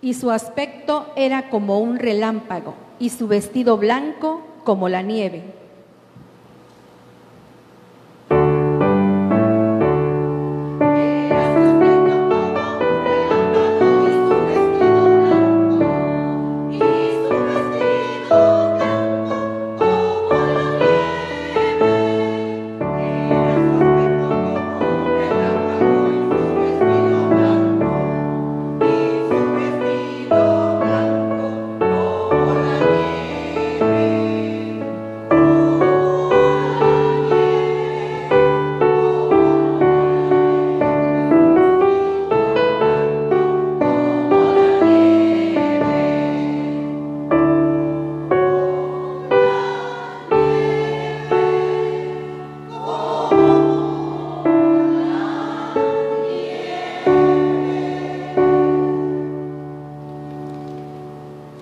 y su aspecto era como un relámpago, y su vestido blanco como la nieve.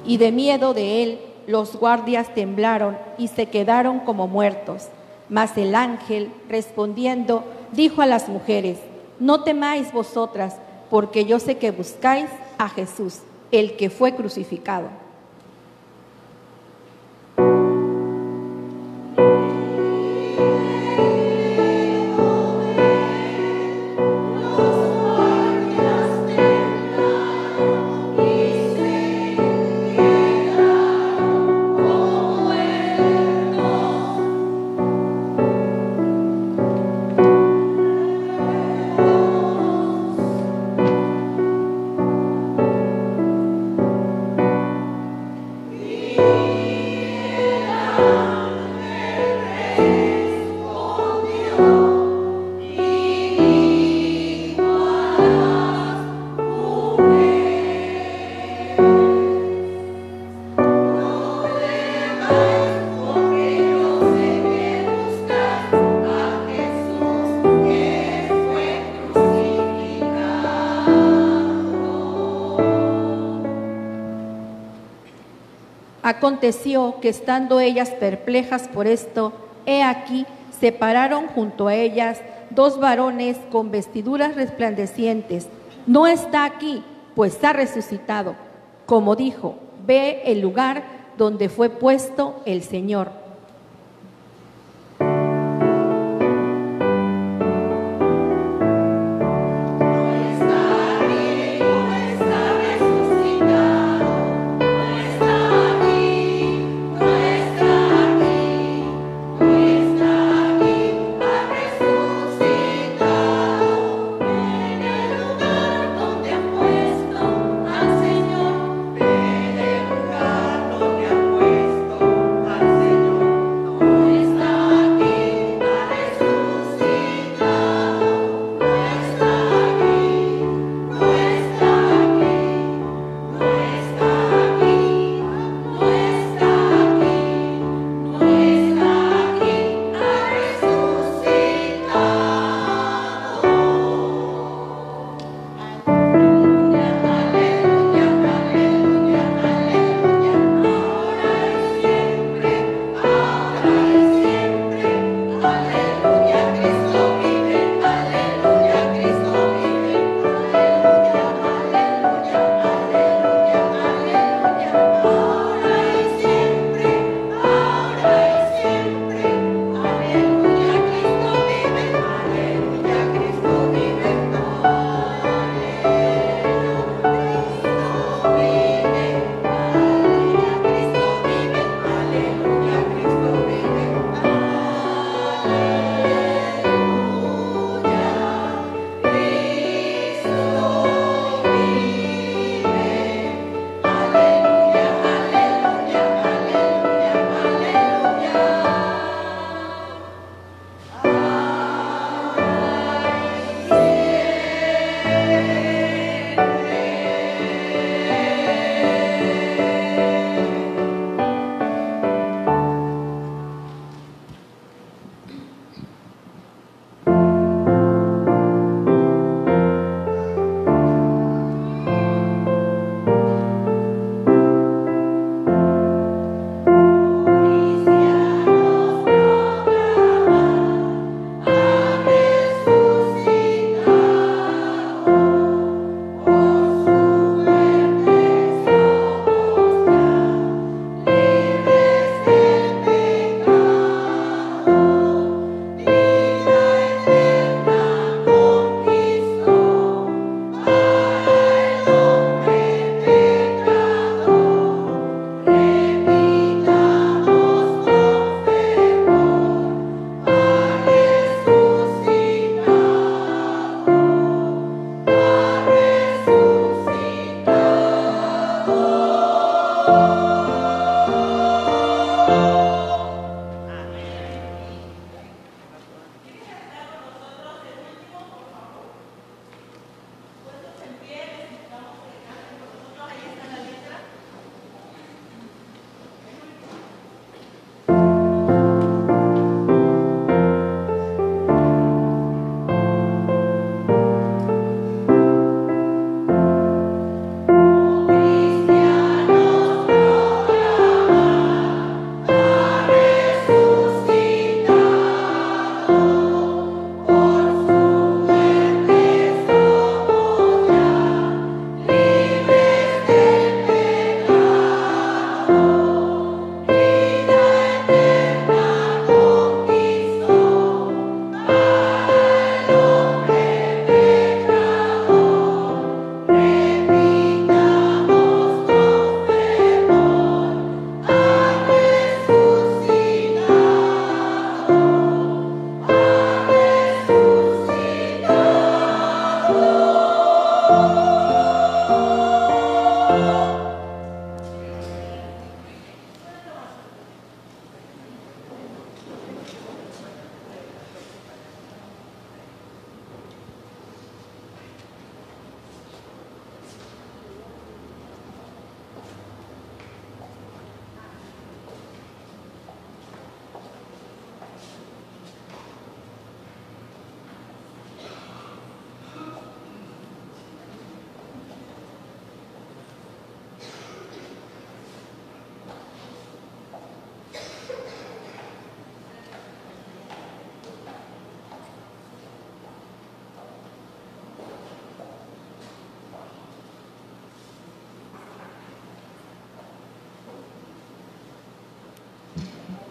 Y de miedo de él, los guardias temblaron y se quedaron como muertos. Mas el ángel, respondiendo, dijo a las mujeres: no temáis vosotras, porque yo sé que buscáis a Jesús, el que fue crucificado. Aconteció que estando ellas perplejas por esto, he aquí, se pararon junto a ellas dos varones con vestiduras resplandecientes. No está aquí, pues ha resucitado. Como dijo, ve el lugar donde fue puesto el Señor.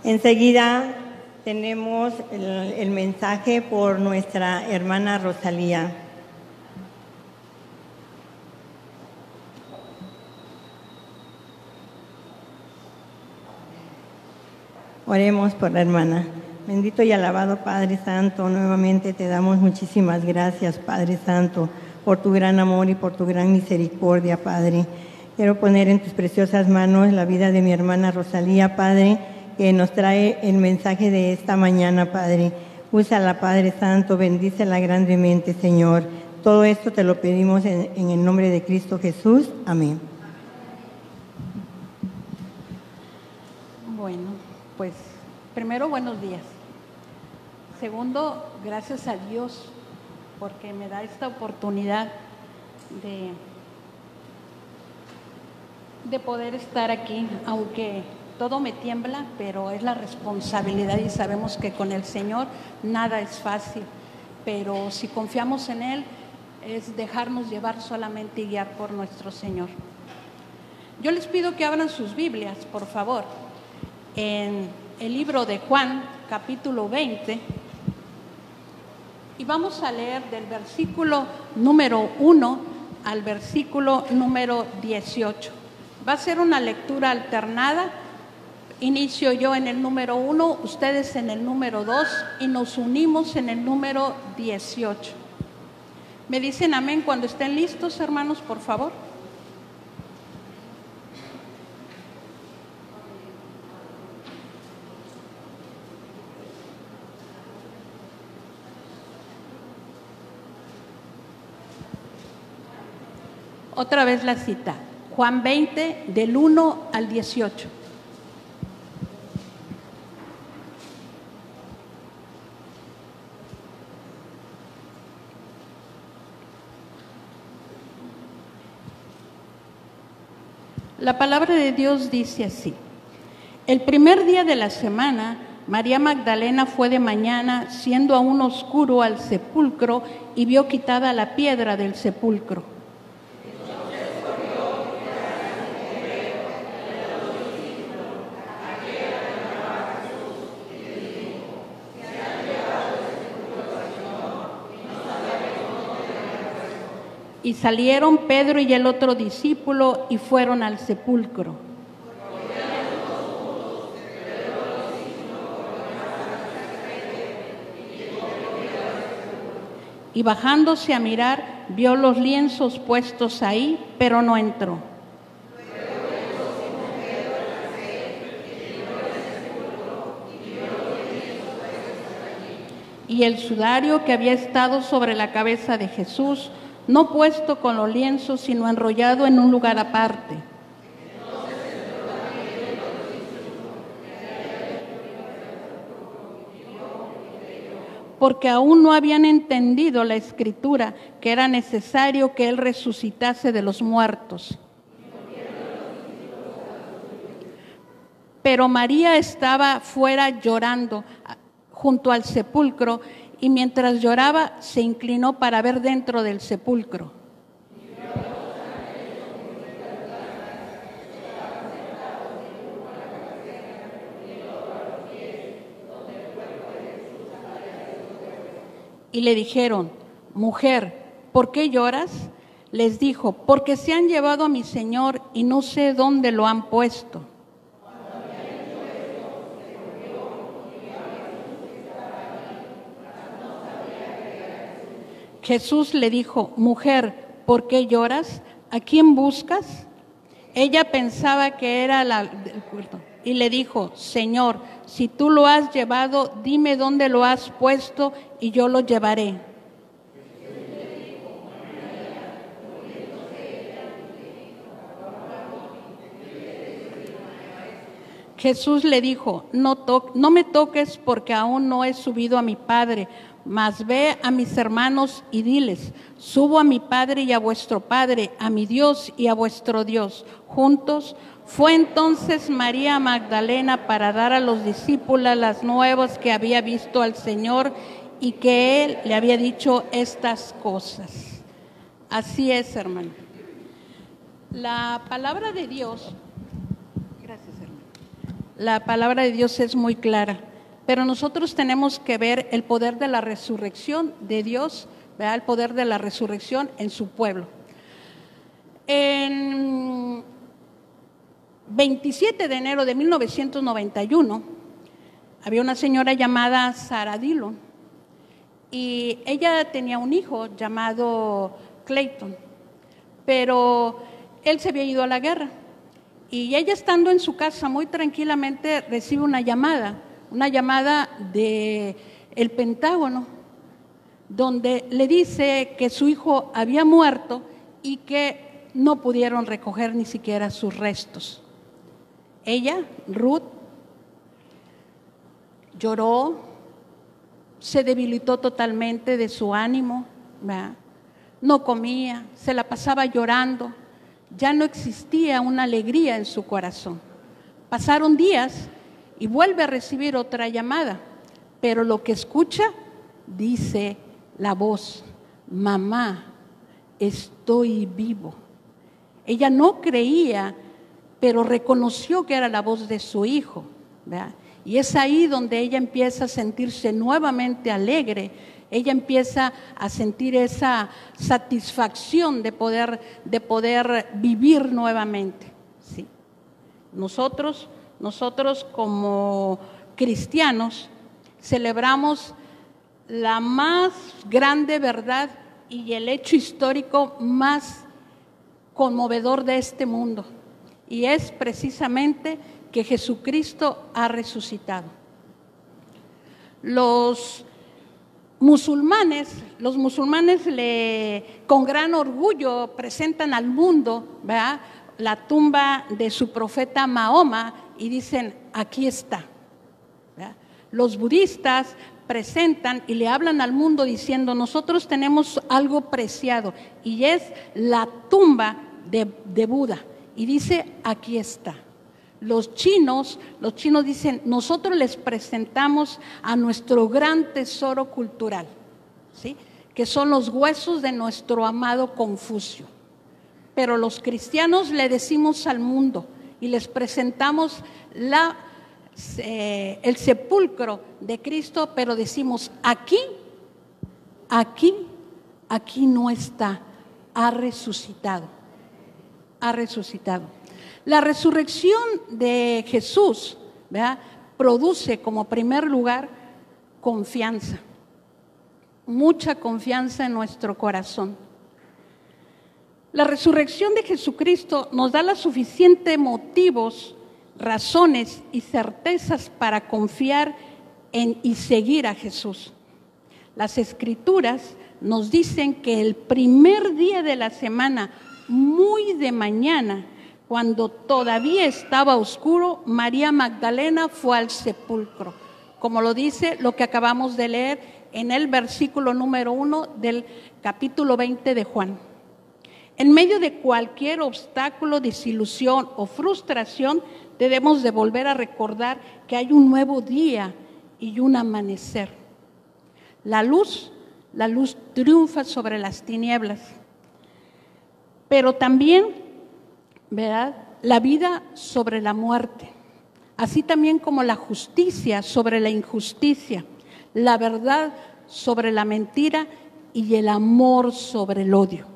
Enseguida tenemos el mensaje por nuestra hermana Rosalía. Oremos por la hermana. Bendito y alabado Padre Santo, nuevamente te damos muchísimas gracias, Padre Santo, por tu gran amor y por tu gran misericordia, Padre. Quiero poner en tus preciosas manos la vida de mi hermana Rosalía, Padre, que nos trae el mensaje de esta mañana, Padre. Úsala, Padre Santo, bendícela grandemente, Señor. Todo esto te lo pedimos en el nombre de Cristo Jesús. Amén. Bueno, pues primero, buenos días. Segundo, gracias a Dios porque me da esta oportunidad de poder estar aquí, aunque todo me tiembla, pero es la responsabilidad y sabemos que con el Señor nada es fácil, pero si confiamos en Él es dejarnos llevar solamente y guiar por nuestro Señor. Yo les pido que abran sus Biblias, por favor, en el libro de Juan, capítulo 20, y vamos a leer del versículo número 1 al versículo número 18. Va a ser una lectura alternada. Inicio yo en el número 1, ustedes en el número 2 y nos unimos en el número 18. ¿Me dicen amén cuando estén listos, hermanos, por favor? Otra vez la cita, Juan 20, del 1 al 18. La palabra de Dios dice así: el primer día de la semana, María Magdalena fue de mañana, siendo aún oscuro, al sepulcro y vio quitada la piedra del sepulcro. Y salieron Pedro y el otro discípulo y fueron al sepulcro. Y bajándose a mirar, vio los lienzos puestos ahí, pero no entró. Y el sudario que había estado sobre la cabeza de Jesús, no puesto con los lienzos, sino enrollado en un lugar aparte. Porque aún no habían entendido la Escritura, que era necesario que Él resucitase de los muertos. Pero María estaba fuera llorando junto al sepulcro, y mientras lloraba se inclinó para ver dentro del sepulcro. Y le dijeron: mujer, ¿por qué lloras? Les dijo: porque se han llevado a mi Señor y no sé dónde lo han puesto. Jesús le dijo: mujer, ¿por qué lloras? ¿A quién buscas? Ella pensaba que era y le dijo: Señor, si tú lo has llevado, dime dónde lo has puesto y yo lo llevaré. Jesús le dijo: no me toques, porque aún no he subido a mi Padre, mas ve a mis hermanos y diles: subo a mi Padre y a vuestro Padre, a mi Dios y a vuestro Dios. Juntos. Fue entonces María Magdalena para dar a los discípulos las nuevas que había visto al Señor y que Él le había dicho estas cosas. Así es, hermano. La palabra de Dios, gracias, hermano. la palabra de Dios es muy clara, pero nosotros tenemos que ver el poder de la resurrección de Dios, ¿verdad? El poder de la resurrección en su pueblo. En 27 de enero de 1991 había una señora llamada Sarah Dillon y ella tenía un hijo llamado Clayton, pero él se había ido a la guerra y ella, estando en su casa muy tranquilamente, recibe una llamada de el Pentágono, donde le dice que su hijo había muerto y que no pudieron recoger ni siquiera sus restos. Ella, Ruth, lloró, se debilitó totalmente de su ánimo, ¿verdad? No comía, se la pasaba llorando, ya no existía una alegría en su corazón. Pasaron días y vuelve a recibir otra llamada, pero lo que escucha, dice la voz: mamá, estoy vivo. Ella no creía, pero reconoció que era la voz de su hijo, ¿verdad? Y es ahí donde ella empieza a sentirse nuevamente alegre. Ella empieza a sentir esa satisfacción de poder vivir nuevamente. ¿Sí? Nosotros como cristianos celebramos la más grande verdad y el hecho histórico más conmovedor de este mundo, y es precisamente que Jesucristo ha resucitado. Los musulmanes con gran orgullo presentan al mundo, ¿verdad?, la tumba de su profeta Mahoma y dicen: aquí está, ¿verdad? Los budistas presentan y le hablan al mundo diciendo: nosotros tenemos algo preciado, y es la tumba de Buda, y dice: aquí está. Los chinos dicen: nosotros les presentamos a nuestro gran tesoro cultural, ¿sí?, que son los huesos de nuestro amado Confucio. Pero los cristianos le decimos al mundo y les presentamos el sepulcro de Cristo, pero decimos: aquí no está, ha resucitado. Ha resucitado. La resurrección de Jesús, ¿verdad?, produce como primer lugar confianza, mucha confianza en nuestro corazón. La resurrección de Jesucristo nos da los suficientes motivos, razones y certezas para confiar en y seguir a Jesús. Las Escrituras nos dicen que el primer día de la semana, muy de mañana, cuando todavía estaba oscuro, María Magdalena fue al sepulcro, como lo dice lo que acabamos de leer en el versículo número 1 del capítulo 20 de Juan. En medio de cualquier obstáculo, desilusión o frustración, debemos de volver a recordar que hay un nuevo día y un amanecer. La luz triunfa sobre las tinieblas. Pero también, ¿verdad?, la vida sobre la muerte, así también como la justicia sobre la injusticia, la verdad sobre la mentira y el amor sobre el odio.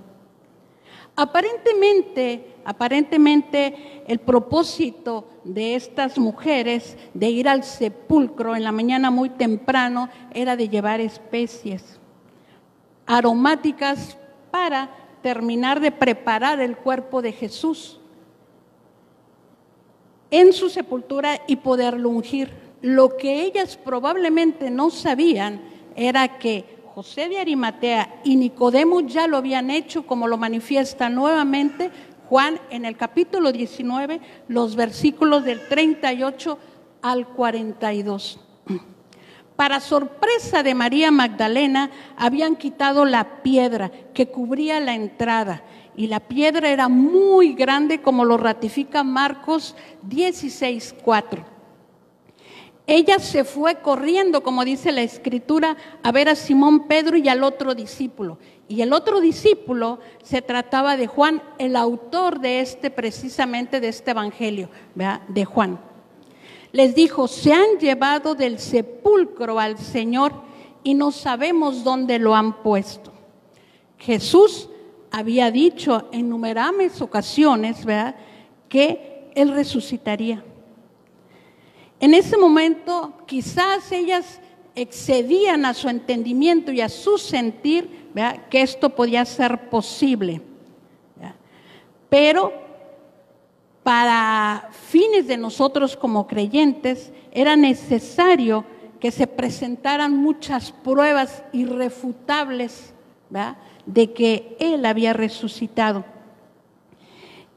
Aparentemente, el propósito de estas mujeres de ir al sepulcro en la mañana muy temprano era de llevar especies aromáticas para terminar de preparar el cuerpo de Jesús en su sepultura y poderlo ungir. Lo que ellas probablemente no sabían era que José de Arimatea y Nicodemo ya lo habían hecho, como lo manifiesta nuevamente Juan en el capítulo 19, los versículos del 38 al 42. Para sorpresa de María Magdalena, habían quitado la piedra que cubría la entrada, y la piedra era muy grande, como lo ratifica Marcos 16:4. Ella se fue corriendo, como dice la Escritura, a ver a Simón Pedro y al otro discípulo. Y el otro discípulo se trataba de Juan, el autor de precisamente de este evangelio, ¿verdad?, de Juan. Les dijo: se han llevado del sepulcro al Señor y no sabemos dónde lo han puesto. Jesús había dicho en innumerables ocasiones, ¿verdad?, que Él resucitaría. En ese momento quizás ellas excedían a su entendimiento y a su sentir, ¿verdad?, que esto podía ser posible, ¿verdad? Pero para fines de nosotros como creyentes era necesario que se presentaran muchas pruebas irrefutables, ¿verdad?, de que Él había resucitado.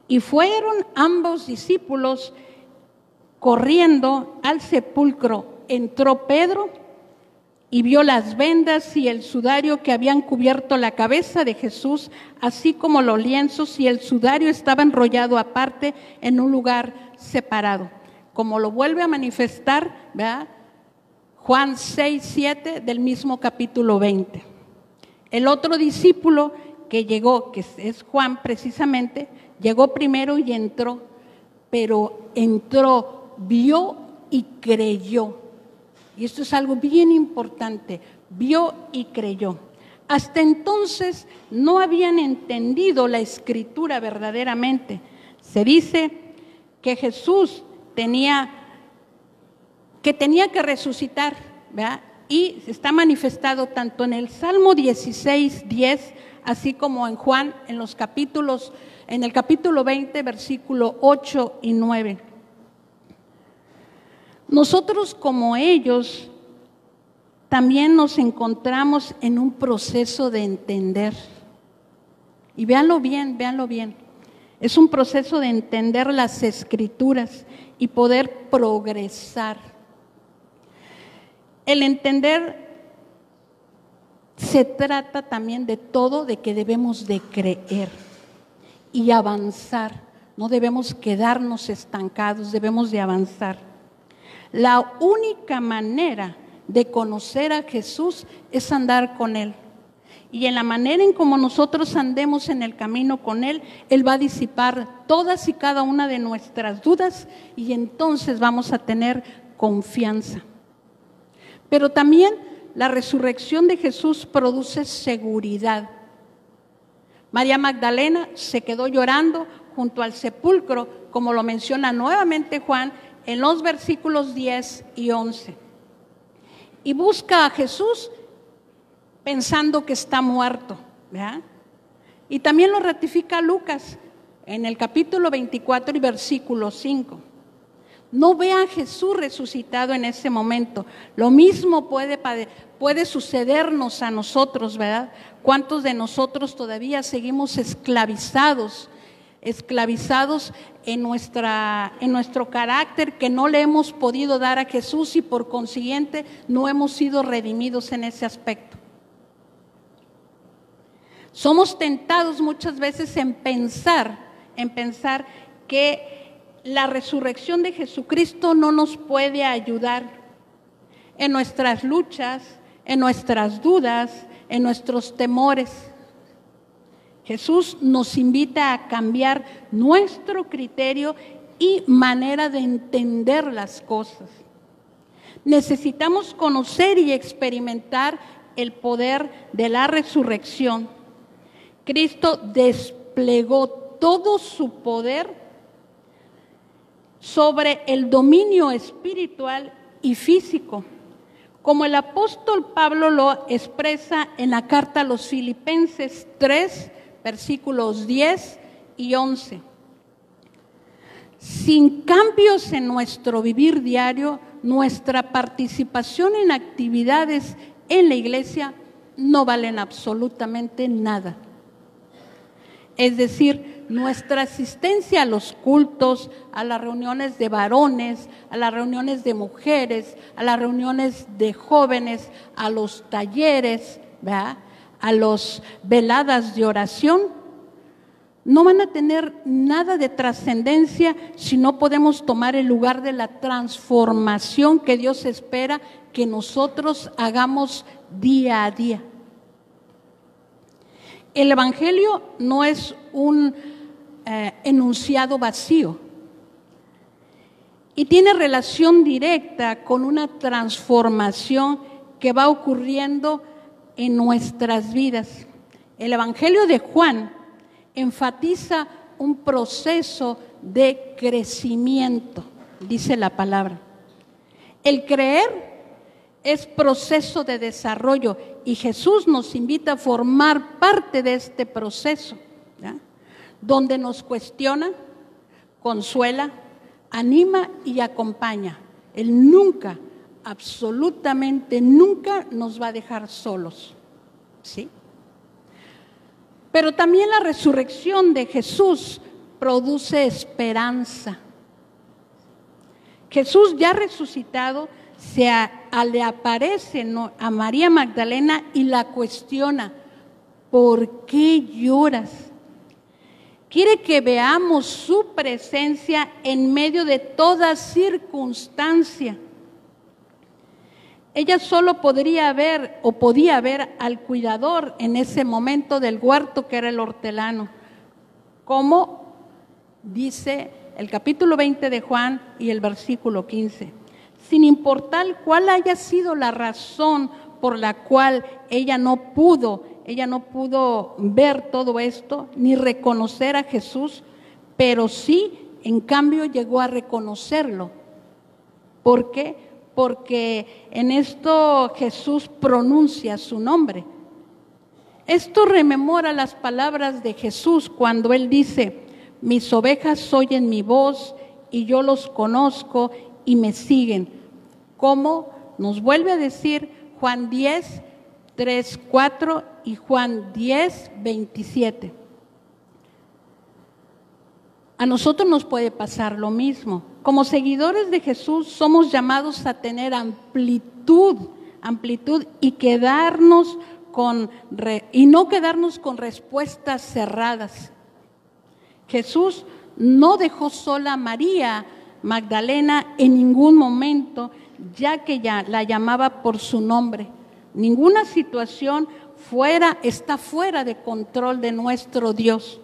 Y fueron ambos discípulos corriendo al sepulcro. Entró Pedro y vio las vendas y el sudario que habían cubierto la cabeza de Jesús, así como los lienzos, y el sudario estaba enrollado aparte en un lugar separado. Como lo vuelve a manifestar, ¿verdad?, Juan 6:7 del mismo capítulo 20. El otro discípulo que llegó, que es Juan precisamente, llegó primero y entró, pero entró, vio y creyó. Y esto es algo bien importante, vio y creyó. Hasta entonces no habían entendido la Escritura verdaderamente. Se dice que Jesús tenía que resucitar, ¿verdad? Y está manifestado tanto en el Salmo 16:10, así como en Juan, en el capítulo 20, versículo 8 y 9. Nosotros, como ellos, también nos encontramos en un proceso de entender. Y véanlo bien, véanlo bien. Es un proceso de entender las Escrituras y poder progresar. El entender se trata también de todo, de que debemos de creer y avanzar. No debemos quedarnos estancados, debemos de avanzar. La única manera de conocer a Jesús es andar con Él. Y en la manera en como nosotros andemos en el camino con Él, Él va a disipar todas y cada una de nuestras dudas y entonces vamos a tener confianza. Pero también la resurrección de Jesús produce seguridad. María Magdalena se quedó llorando junto al sepulcro, como lo menciona nuevamente Juan en los versículos 10 y 11. Y busca a Jesús pensando que está muerto, ¿verdad? Y también lo ratifica Lucas en el capítulo 24 y versículo 5. No ve a Jesús resucitado en ese momento. Lo mismo puede sucedernos a nosotros, ¿verdad? ¿Cuántos de nosotros todavía seguimos esclavizados en nuestro carácter, que no le hemos podido dar a Jesús y por consiguiente no hemos sido redimidos en ese aspecto? Somos tentados muchas veces en pensar que la resurrección de Jesucristo no nos puede ayudar en nuestras luchas, en nuestras dudas, en nuestros temores. Jesús nos invita a cambiar nuestro criterio y manera de entender las cosas. Necesitamos conocer y experimentar el poder de la resurrección. Cristo desplegó todo su poder sobre el dominio espiritual y físico, como el apóstol Pablo lo expresa en la carta a los Filipenses 3, versículos 10 y 11. Sin cambios en nuestro vivir diario, nuestra participación en actividades en la iglesia no valen absolutamente nada. Es decir, nuestra asistencia a los cultos, a las reuniones de varones, a las reuniones de mujeres, a las reuniones de jóvenes, a los talleres, ¿verdad?, a las veladas de oración, no van a tener nada de trascendencia si no podemos tomar el lugar de la transformación que Dios espera que nosotros hagamos día a día. El Evangelio no es un enunciado vacío. y tiene relación directa con una transformación que va ocurriendo en nuestras vidas. El Evangelio de Juan enfatiza un proceso de crecimiento, dice la palabra. El creer es proceso de desarrollo y Jesús nos invita a formar parte de este proceso, ¿ya? Donde nos cuestiona, consuela, anima y acompaña. Él nunca, absolutamente nunca nos va a dejar solos, ¿sí? Pero también la resurrección de Jesús produce esperanza. Jesús ya resucitado le aparece a María Magdalena y la cuestiona: ¿por qué lloras? Quiere que veamos su presencia en medio de toda circunstancia. Ella solo podía ver al cuidador en ese momento del huerto, que era el hortelano, como dice el capítulo 20 de Juan y el versículo 15. Sin importar cuál haya sido la razón por la cual ella no pudo ver todo esto, ni reconocer a Jesús, pero sí, en cambio, llegó a reconocerlo. ¿Por qué? Porque en esto Jesús pronuncia su nombre. Esto rememora las palabras de Jesús cuando Él dice: mis ovejas oyen mi voz y yo los conozco y me siguen. Como nos vuelve a decir Juan 10, 3, 4 y Juan 10, 27. A nosotros nos puede pasar lo mismo. Como seguidores de Jesús somos llamados a tener amplitud y no quedarnos con respuestas cerradas. Jesús no dejó sola a María Magdalena en ningún momento, ya que ya la llamaba por su nombre. Ninguna situación está fuera de control de nuestro Dios.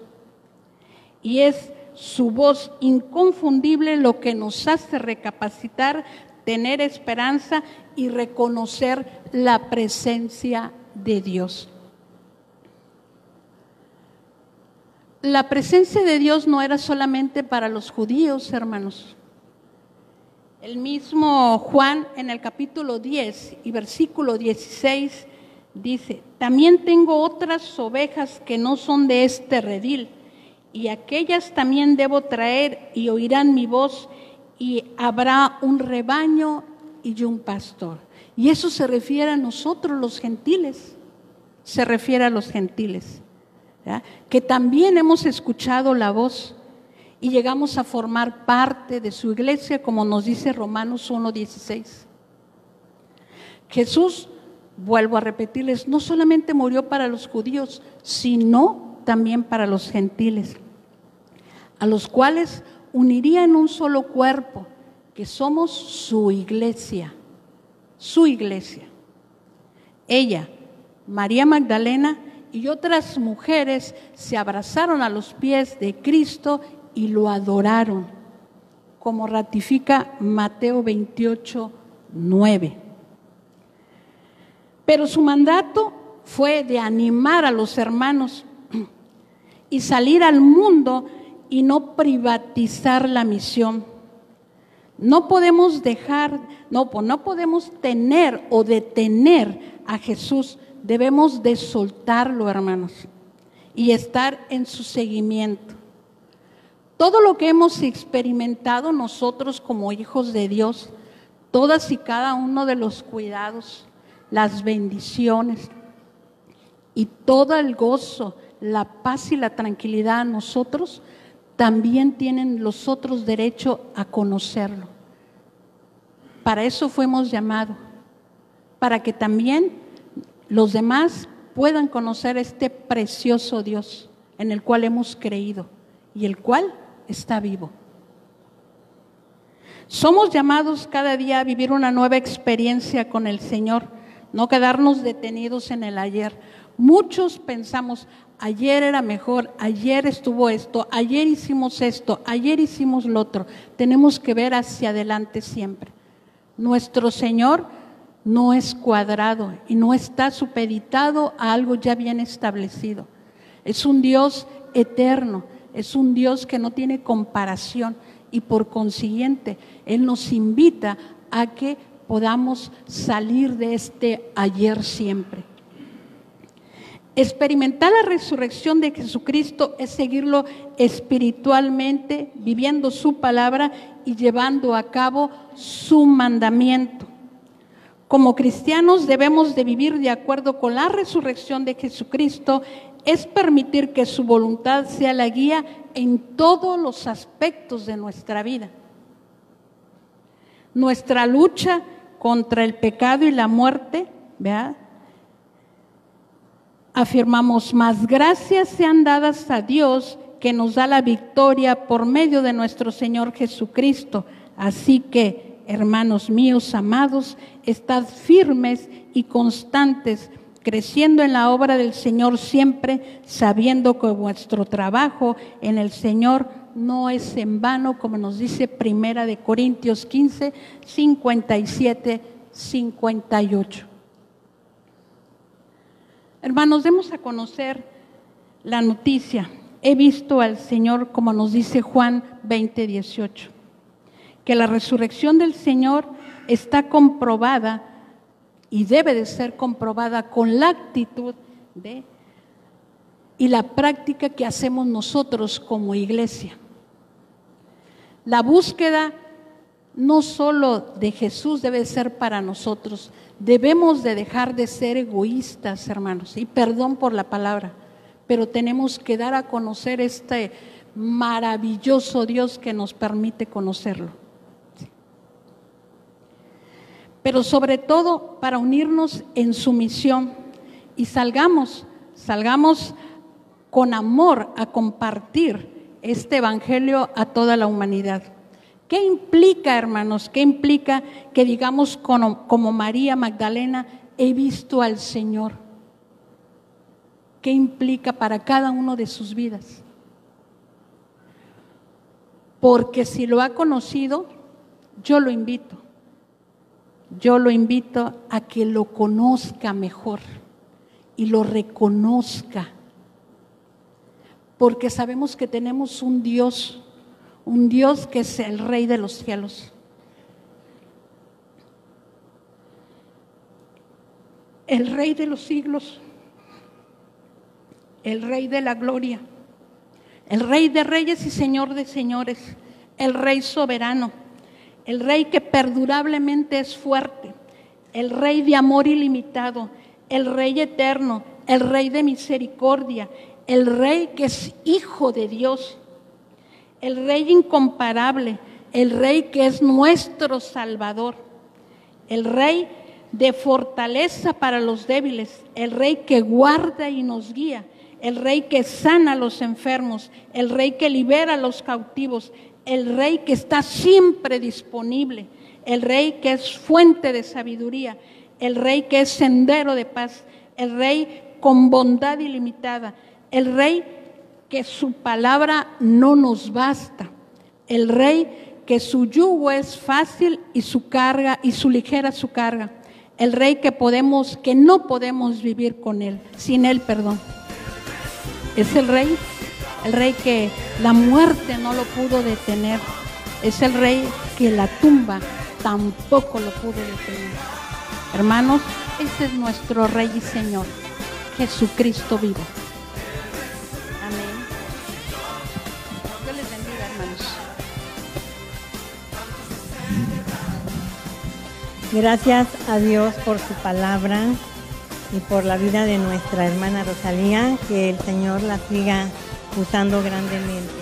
Y es su voz inconfundible lo que nos hace recapacitar, tener esperanza y reconocer la presencia de Dios. La presencia de Dios no era solamente para los judíos, hermanos. El mismo Juan en el capítulo 10 y versículo 16 dice: también tengo otras ovejas que no son de este redil, y aquellas también debo traer y oirán mi voz, y habrá un rebaño y un pastor. Y eso se refiere a nosotros los gentiles, se refiere a los gentiles, ¿ya? Que también hemos escuchado la voz y llegamos a formar parte de su iglesia, como nos dice Romanos 1:16. Jesús, vuelvo a repetirles, no solamente murió para los judíos, sino también para los gentiles, a los cuales uniría en un solo cuerpo, que somos su iglesia, su iglesia. Ella, María Magdalena y otras mujeres se abrazaron a los pies de Cristo y lo adoraron, como ratifica Mateo 28:9. Pero su mandato fue de animar a los hermanos y salir al mundo y no privatizar la misión. No podemos tener o detener a Jesús. Debemos de soltarlo, hermanos, y estar en su seguimiento. Todo lo que hemos experimentado nosotros como hijos de Dios, todas y cada uno de los cuidados, las bendiciones y todo el gozo, la paz y la tranquilidad, nosotros también tienen los otros derecho a conocerlo. Para eso fuimos llamados, para que también los demás puedan conocer este precioso Dios en el cual hemos creído y el cual está vivo. Somos llamados cada día a vivir una nueva experiencia con el Señor, no quedarnos detenidos en el ayer, Muchos pensamos, ayer era mejor, ayer estuvo esto, ayer hicimos esto, ayer hicimos lo otro. Tenemos que ver hacia adelante siempre. Nuestro Señor no es cuadrado y no está supeditado a algo ya bien establecido. Es un Dios eterno, es un Dios que no tiene comparación y por consiguiente Él nos invita a que podamos salir de este ayer siempre. Experimentar la resurrección de Jesucristo es seguirlo espiritualmente, viviendo su palabra y llevando a cabo su mandamiento. Como cristianos debemos de vivir de acuerdo con la resurrección de Jesucristo, es permitir que su voluntad sea la guía en todos los aspectos de nuestra vida. Nuestra lucha contra el pecado y la muerte, ¿verdad? Afirmamos, más gracias sean dadas a Dios que nos da la victoria por medio de nuestro Señor Jesucristo. Así que, hermanos míos amados, estad firmes y constantes, creciendo en la obra del Señor siempre, sabiendo que vuestro trabajo en el Señor no es en vano, como nos dice Primera de Corintios 15, 57, 58. Hermanos, demos a conocer la noticia. He visto al Señor, como nos dice Juan 20, 18, que la resurrección del Señor está comprobada y debe de ser comprobada con la actitud y la práctica que hacemos nosotros como iglesia. La búsqueda no solo de Jesús debe ser para nosotros, debemos de dejar de ser egoístas, hermanos, y perdón por la palabra, pero tenemos que dar a conocer este maravilloso Dios que nos permite conocerlo. Pero sobre todo para unirnos en su misión y salgamos con amor a compartir este evangelio a toda la humanidad. ¿Qué implica, hermanos? ¿Qué implica que digamos como María Magdalena, he visto al Señor? ¿Qué implica para cada uno de sus vidas? Porque si lo ha conocido, yo lo invito a que lo conozca mejor y lo reconozca. Porque sabemos que tenemos un Dios que es el Rey de los cielos. El Rey de los siglos, el Rey de la gloria, el Rey de reyes y Señor de señores, el Rey soberano, el Rey que perdurablemente es fuerte, el Rey de amor ilimitado, el Rey eterno, el Rey de misericordia, el Rey que es Hijo de Dios, el Rey incomparable, el Rey que es nuestro Salvador, el Rey de fortaleza para los débiles, el Rey que guarda y nos guía, el Rey que sana a los enfermos, el Rey que libera a los cautivos, el Rey que está siempre disponible, el Rey que es fuente de sabiduría, el Rey que es sendero de paz, el Rey con bondad ilimitada, el Rey que su palabra no nos basta, el Rey que su yugo es fácil y su carga y su ligera su carga, el Rey que no podemos vivir con él, sin él, perdón. Es el Rey que la muerte no lo pudo detener, es el Rey que la tumba tampoco lo pudo detener. Hermanos, ese es nuestro Rey y Señor, Jesucristo vivo. Amén. Dios les bendiga, hermanos. Gracias a Dios por su palabra y por la vida de nuestra hermana Rosalía, que el Señor la siga usando grandemente.